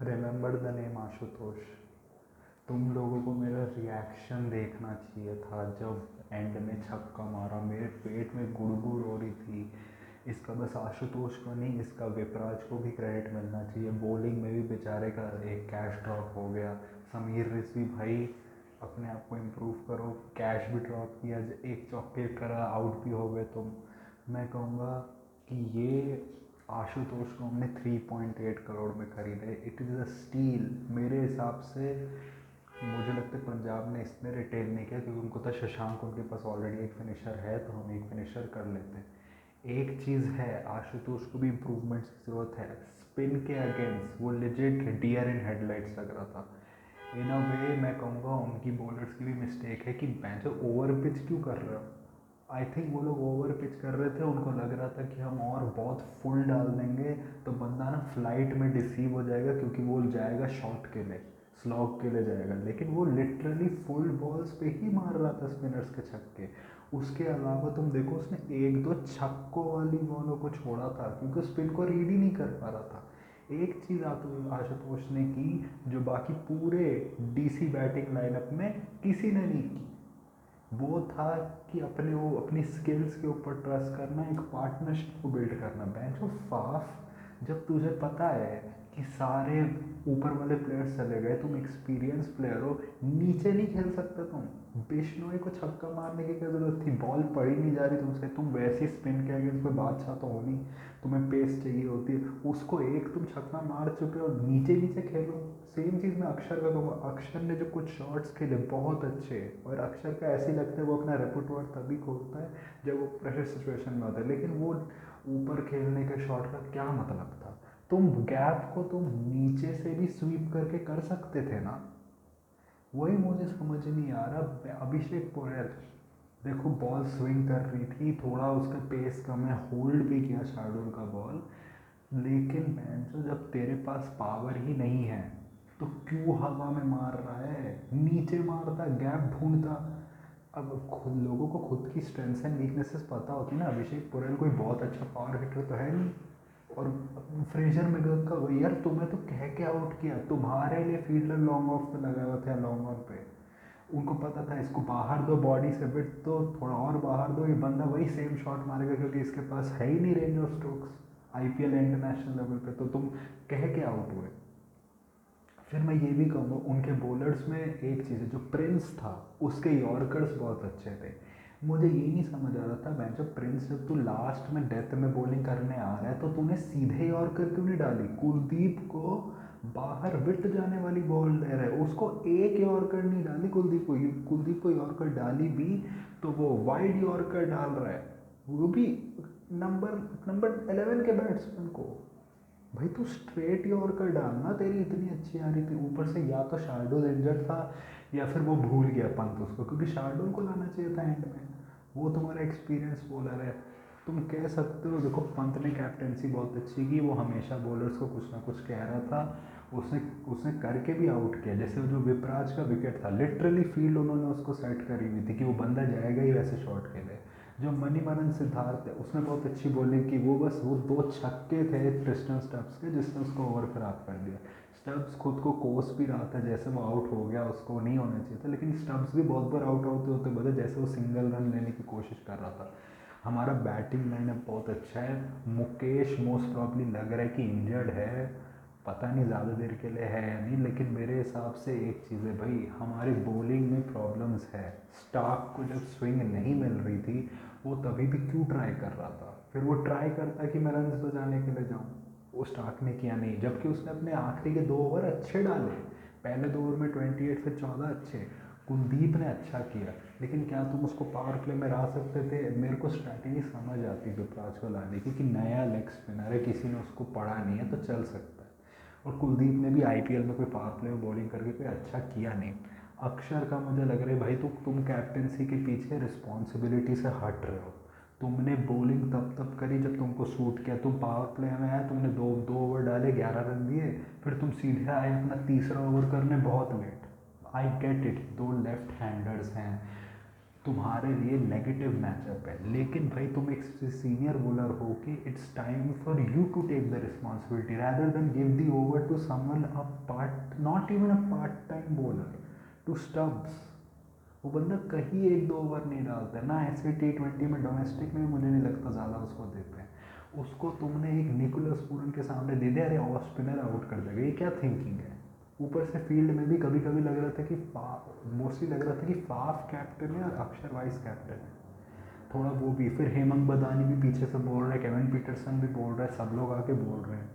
Remember the name Ashutosh. तुम लोगों को मेरा रिएक्शन देखना चाहिए था जब एंड में छक्का मारा। मेरे पेट में गुड़गुड़ हो रही थी। इसका बस आशुतोष को नहीं, इसका विपराज को भी क्रेडिट मिलना चाहिए। बॉलिंग में भी बेचारे का एक कैश ड्रॉप हो गया। समीर रिजवी भाई, अपने आप को इम्प्रूव करो। कैश भी ड्रॉप किया, एक चौके करा, आउट भी हो गए तुम। मैं कहूँगा कि ये आशुतोष को हमने 3.8 करोड़ में खरीदा है। इट इज़ अ स्टील मेरे हिसाब से। मुझे लगता है पंजाब ने इसलिए रिटेन नहीं किया क्योंकि उनको था शशांक उनके पास ऑलरेडी एक फिनिशर है, तो हम एक फिनिशर कर लेते हैं। एक चीज़ है, आशुतोष को भी इम्प्रूवमेंट्स की ज़रूरत है। स्पिन के अगेंस्ट वो लेजिट डियर इन हेडलाइट्स लग रहा था। इन अ वे मैं कहूँगा उनकी बॉलर्स की भी मिस्टेक है कि बेंचो ओवर पिच क्यों कर रहे हो। आई थिंक वो लोग ओवर पिच कर रहे थे, उनको लग रहा था कि हम और बहुत फुल डाल देंगे तो बंदा ना फ्लाइट में डिसीव हो जाएगा, क्योंकि वो जाएगा शॉट के लिए, स्लॉग के लिए जाएगा। लेकिन वो लिटरली फुल बॉल्स पे ही मार रहा था स्पिनर्स के छक्के। उसके अलावा तुम देखो उसने एक दो छक्कों वाली बॉलों को छोड़ा था क्योंकि स्पिन को रीड ही नहीं कर पा रहा था। एक चीज़ आशुतोष ने की जो बाकी पूरे डीसी बैटिंग लाइनअप में किसी ने नहीं की, वो था कि अपने वो अपनी स्किल्स के ऊपर ट्रस्ट करना, एक पार्टनरशिप को बिल्ड करना। बेंच ऑफ फाफ, जब तुझे पता है कि सारे ऊपर वाले प्लेयर्स चले गए, तुम एक्सपीरियंस प्लेयर हो, नीचे नहीं खेल सकते तुम। बिश्नोई को छक्का मारने की क्या ज़रूरत थी, बॉल पड़ी नहीं जा रही तुमसे, तुम वैसे स्पिन के अगेंस्ट कोई बादशाह तो हो नहीं, तुम्हें पेस चाहिए होती है। उसको एक तुम छक्का मार चुके हो, नीचे नीचे खेलो। सेम चीज़ मैं अक्षर का कहूँगा। अक्षर ने जो कुछ शॉट्स खेले बहुत अच्छे, और अक्षर का ऐसे ही लगता है वो अपना रेपर्टोयर तभी खोलता है जब वो प्रेशर सिचुएशन में होता है। लेकिन वो ऊपर खेलने के शॉट का क्या मतलब था। तुम गैप को तुम नीचे से भी स्वीप करके कर सकते थे ना। वही मुझे समझ नहीं आ रहा। अभिषेक पोरेल देखो, बॉल स्विंग कर रही थी, थोड़ा उसका पेस कम है, होल्ड भी किया शार्दुल का बॉल। लेकिन बेंचो जब तेरे पास पावर ही नहीं है तो क्यों हवा में मार रहा है, नीचे मारता, गैप ढूंढता। अब खुद लोगों को खुद की स्ट्रेंथ्स एंड वीकनेसेस पता होती है ना। अभिषेक पुरेल कोई बहुत अच्छा पावर हिटर तो है नहीं, और फ्रेजर मैकग्रा का वही, यार तुम्हें तो कह के आउट किया, तुम्हारे लिए फील्डर लॉन्ग ऑफ पे लगा हुआ था, लॉन्ग ऑन पे। उनको पता था इसको बाहर दो, बॉडी से बिट दो, थोड़ा और बाहर दो, ये बंदा वही सेम शॉट मारेगा क्योंकि इसके पास है ही नहीं range of strokes IPL international level पे। तो तुम कह के आउट हुए। फिर मैं ये भी कहूँगा उनके बॉलर्स में एक चीज़ है, जो प्रिंस था उसके यॉर्कर्स बहुत अच्छे थे। मुझे ये नहीं समझ आ रहा था मैं, जब प्रिंस जब तू लास्ट में डेथ में बॉलिंग करने आ रहा है तो तूने सीधे यॉर्कर क्यों नहीं डाली। कुलदीप को बाहर विट जाने वाली बॉल दे रहा है, उसको एक यॉर्कर नहीं डाली कुलदीप को। कुलदीप को यॉर्कर डाली भी तो वो वाइड यॉर्कर डाल रहा है, वो भी नंबर नंबर 11 के बैट्समैन को। भाई तू स्ट्रेट यॉर्कर डालना, तेरी इतनी अच्छी आ रही थी। ऊपर से या तो शार्दुल इंजर्ड था या फिर वो भूल गया पंत उसको, क्योंकि शार्दुल को लाना चाहिए था एंड में। वो तुम्हारा एक्सपीरियंस बॉलर है, तुम कह सकते हो। देखो पंत ने कैप्टेंसी बहुत अच्छी की, वो हमेशा बॉलर्स को कुछ ना कुछ कह रहा था। उसने उसने करके भी आउट किया। जैसे जो विपराज का विकेट था, लिटरली फील्ड उन्होंने उसको सेट करी हुई थी कि वो बंदा जाएगा ही वैसे शॉट के लिए। जो मणिमारन सिद्धार्थ है उसने बहुत अच्छी बॉलिंग की, वो बस वो दो छक्के थे ट्रिस्टन स्टब्स के जिसने उसको ओवर खराब कर दिया। स्टब्स खुद को कोस भी रहा था जैसे वो आउट हो गया, उसको नहीं होना चाहिए था, लेकिन स्टब्स भी बहुत बार आउट होते होते बदले जैसे वो सिंगल रन लेने की कोशिश कर रहा था। हमारा बैटिंग लाइनअप बहुत अच्छा है। मुकेश मोस्ट प्रॉब्ली लग रहा है कि इंजर्ड है, पता नहीं ज़्यादा देर के लिए है या नहीं, लेकिन मेरे हिसाब से एक चीज़ है भाई, हमारी बॉलिंग में प्रॉब्लम्स है। स्टार्क को जब स्विंग नहीं मिल रही थी वो तभी भी क्यों ट्राई कर रहा था। फिर वो ट्राई करता कि मैं रन्स बचाने के लिए जाऊँ, वो स्टार्क ने किया नहीं, जबकि उसने अपने आखिरी के 2 ओवर अच्छे डाले। पहले 2 ओवर में 28, फिर 14 अच्छे। कुलदीप ने अच्छा किया, लेकिन क्या तुम उसको पावर प्ले में ला सकते थे। मेरे को स्ट्रैटेजी समझ आती विपराज को लाने की कि नया लेग स्पिनर है, किसी ने उसको पढ़ा नहीं है तो चल सकता है। और कुलदीप ने भी आईपीएल में कोई पावर प्ले में बॉलिंग करके कोई अच्छा किया नहीं। अक्षर का मुझे लग रहा है भाई तुम कैप्टेंसी के पीछे रिस्पॉन्सिबिलिटी से हट रहे हो। तुमने बॉलिंग तब तब करी जब तुमको सूट किया। तुम पावर प्ले में आए, तुमने दो दो ओवर डाले, 11 रन दिए, फिर तुम सीधे आए अपना तीसरा ओवर करने बहुत late. I get it, 2 left handers हैं, तुम्हारे लिए नेगेटिव मैचअप है, लेकिन भाई तुम एक सीनियर बॉलर हो कि it's time for you to take the responsibility rather than give the over to someone a part, not even a part time bowler, to Stubbs। वो बंदा कहीं एक दो ओवर नहीं डालता है ना, ऐसे T20 में डोमेस्टिक में मुझे नहीं लगता ज़्यादा उसको देते हैं। उसको तुमने एक निकोलस पूरन के सामने दे दिया, अरे ऑफ स्पिनर आउट कर देगा, ये क्या थिंकिंग है। ऊपर से फील्ड में भी कभी कभी लग रहा था कि मोस्टली लग रहा था कि फाफ कैप्टन है और अक्षर वाइस कैप्टन है, थोड़ा वो भी। फिर हेमंत बदानी भी पीछे से बोल रहा है, केविन पीटरसन भी बोल रहा है, सब लोग आके बोल रहे हैं।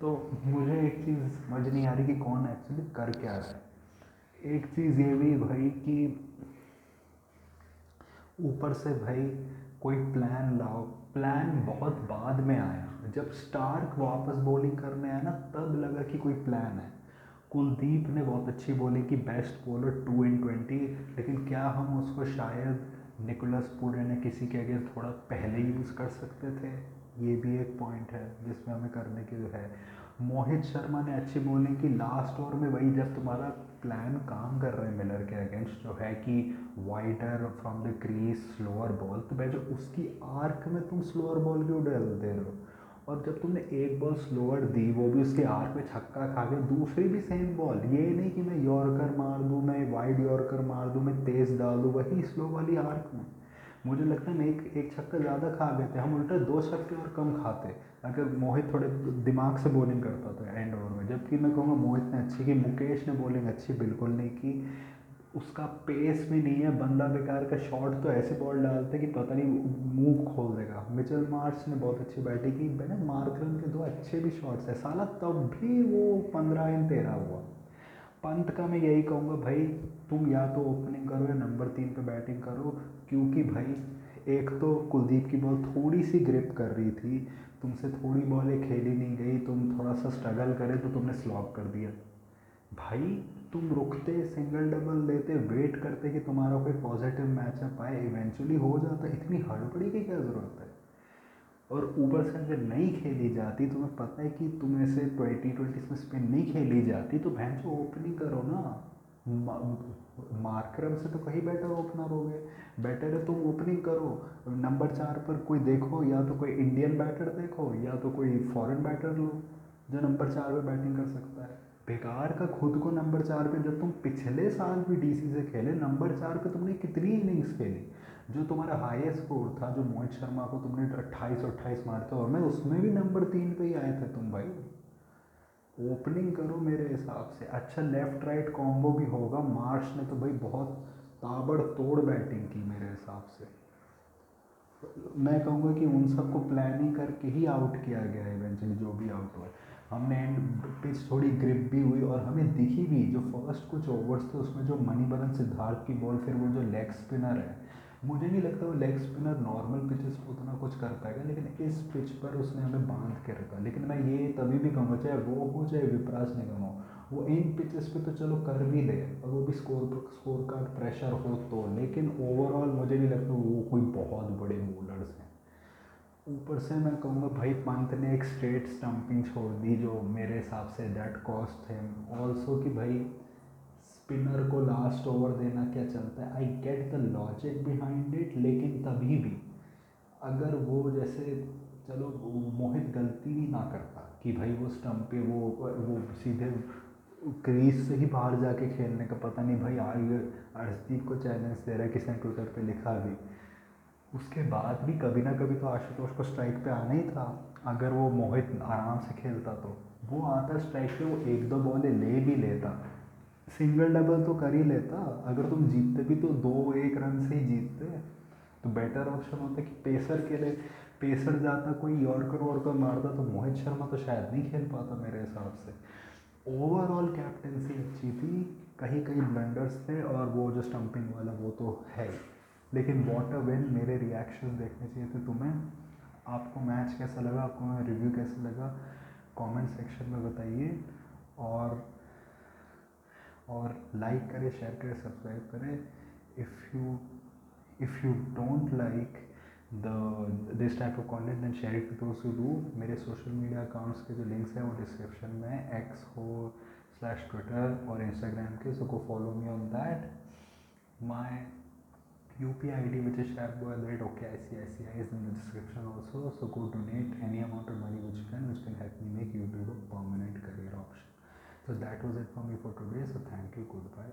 तो मुझे एक चीज़ समझ नहीं आ रही कि कौन एक्चुअली कर क्या रहा है। एक चीज़ ये भी भाई कि ऊपर से भाई कोई प्लान लाओ, प्लान बहुत बाद में आया, जब स्टार्क वापस बॉलिंग करने आया ना तब लगा कि कोई प्लान है। कुलदीप ने बहुत अच्छी बॉलिंग की, बेस्ट बॉलर 2 in 20, लेकिन क्या हम उसको शायद निकोलस पूरे ने किसी के अगेंस्ट थोड़ा पहले यूज़ कर सकते थे, ये भी एक पॉइंट है जिसमें हमें करने की है। मोहित शर्मा ने अच्छी बॉलिंग की लास्ट ओवर में, वही जब तुम्हारा प्लान काम कर रहे हैं मिलर के अगेंस्ट जो है कि wider from the crease slower ball, तो भाई जो उसकी आर्क में तुम स्लोअर बॉल क्यों डाल दे रहे हो। और जब तुमने एक बॉल स्लोअर दी, वो भी उसके आर्क में छक्का खा के, दूसरी भी सेम बॉल, ये नहीं कि मैं यॉर्कर मार दूँ, मैं वाइड यॉर्कर मार दूँ, मैं तेज़ डाल दूँ, वही स्लो वाली आर्क में। मुझे लगता है मैं एक छक्का ज़्यादा खा गए थे, हम उल्टा 2 छक्के और कम खाते अगर मोहित थोड़े दिमाग से बॉलिंग करता था एंड ओवर में। जबकि मैं कहूँगा मोहित ने अच्छी की, मुकेश ने बॉलिंग अच्छी बिल्कुल नहीं की, उसका पेस भी नहीं है, बंदा बेकार का शॉट तो ऐसे बॉल डालते कि पता नहीं मुंह खोल देगा। मिचेल मार्श ने बहुत अच्छी बैटिंग की, मैंने मार्करम के 2 अच्छे भी शॉट्स है साला, तब भी वो 15 इन 13 हुआ। पंत का मैं यही कहूँगा भाई, तुम या तो ओपनिंग करो या नंबर 3 पे बैटिंग करो, क्योंकि भाई एक तो कुलदीप की बॉल थोड़ी सी ग्रिप कर रही थी, तुमसे थोड़ी बॉलें खेली नहीं गई, तुम थोड़ा सा स्ट्रगल करे तो तुमने स्लॉप कर दिया। भाई तुम रुकते, सिंगल डबल लेते, वेट करते कि तुम्हारा कोई पॉजिटिव मैचअप आए, इवेंचुअली हो जाता, इतनी हड़बड़ी की क्या ज़रूरत है। और ऊपर से अगर नहीं खेली जाती, तुम्हें पता है कि तुम ऐसे 2020 में स्पिन नहीं खेली जाती, तो भैंस ओपनिंग करो ना। मार्करम से तो कहीं बेटर ओपनर हो गए, बेटर है तुम ओपनिंग करो। नंबर 4 पर कोई देखो, या तो कोई इंडियन बैटर देखो या तो कोई फॉरेन बैटर लो जो नंबर 4 पे बैटिंग कर सकता है। बेकार का खुद को नंबर 4 पे, जब तुम पिछले साल भी डीसी से खेले, नंबर 4 पे तुमने कितनी इनिंग्स खेली, जो तुम्हारा हाईएस्ट स्कोर था, जो मोहित शर्मा को तुमने 28 मारते, और मैं उसमें भी नंबर 3 पे ही आए थे तुम। भाई ओपनिंग करो मेरे हिसाब से, अच्छा लेफ्ट राइट कॉम्बो भी होगा। मार्श ने तो भाई बहुत ताबड़तोड़ बैटिंग की मेरे हिसाब से। मैं कहूँगा कि उन सबको प्लानिंग करके ही आउट किया गया है इवेंचुअली, जो भी आउट हुआ। हमने एंड पिच थोड़ी ग्रिप भी हुई और हमें दिखी भी, जो फर्स्ट कुछ ओवर्स थे उसमें जो मणिभरन सिद्धार्थ की बॉल, फिर वो जो लेग स्पिनर है, मुझे नहीं लगता वो लेग स्पिनर नॉर्मल पिचेस पर उतना कुछ कर पाएगा, लेकिन इस पिच पर उसने हमें बांध के रखा। लेकिन मैं ये तभी भी कहूँगा, चाहे वो हो चाहे विपराज निगम हो, वो इन पिचेस पे तो चलो कर भी ले, और वो भी स्कोर कार्ड प्रेशर हो तो, लेकिन ओवरऑल मुझे नहीं लगता वो कोई बहुत बड़े बॉलर्स हैं। ऊपर से मैं कहूँगा भाई पंत ने एक स्ट्रेट स्टंपिंग छोड़ दी, जो मेरे हिसाब से दैट कॉस्ट है ऑल्सो, कि भाई स्पिनर को लास्ट ओवर देना क्या चलता है। I get the logic behind it, लेकिन तभी भी अगर वो जैसे, चलो मोहित गलती ही ना करता कि भाई वो स्टंप पे वो सीधे क्रीज से ही बाहर जाके खेलने का, पता नहीं भाई अर्शदीप को चैलेंज दे रहा है, किसी ने ट्विटर पे लिखा भी, उसके बाद भी कभी ना कभी तो आशुतोष को स्ट्राइक पे आना ही था। अगर वो मोहित आराम से खेलता तो वो आता स्ट्राइक पे, वो 1-2 बॉलें ले भी लेता, सिंगल डबल तो कर ही लेता। अगर तुम जीतते भी तो 2-1 रन से ही जीतते, तो बेटर ऑप्शन होता कि पेसर के लिए, पेसर जाता कोई यॉर्कर वॉर्कर मारता, तो मोहित शर्मा तो शायद नहीं खेल पाता मेरे हिसाब से। ओवरऑल कैप्टेंसी अच्छी थी, कहीं कहीं ब्लंडर्स थे, और वो जो स्टंपिंग वाला वो तो है ही, लेकिन वॉट अ विन। मेरे रिएक्शन देखने चाहिए थे तुम्हें। आपको मैच कैसा लगा, आपको रिव्यू कैसा लगा, कमेंट सेक्शन में बताइए। और लाइक करें, शेयर करें, सब्सक्राइब करें। If you don't like this type of content then share it with दोस्त हू डू। मेरे सोशल मीडिया अकाउंट्स के जो लिंक्स हैं वो डिस्क्रिप्शन में, एक्स हो /ट्विटर और इंस्टाग्राम के, so go follow me on that. My UPI ID which is shared by that. Okay, ICICI is in the description also. So go donate any amount of money which can help me make YouTube a permanent career option. So that was it for me for today. So thank you. Goodbye.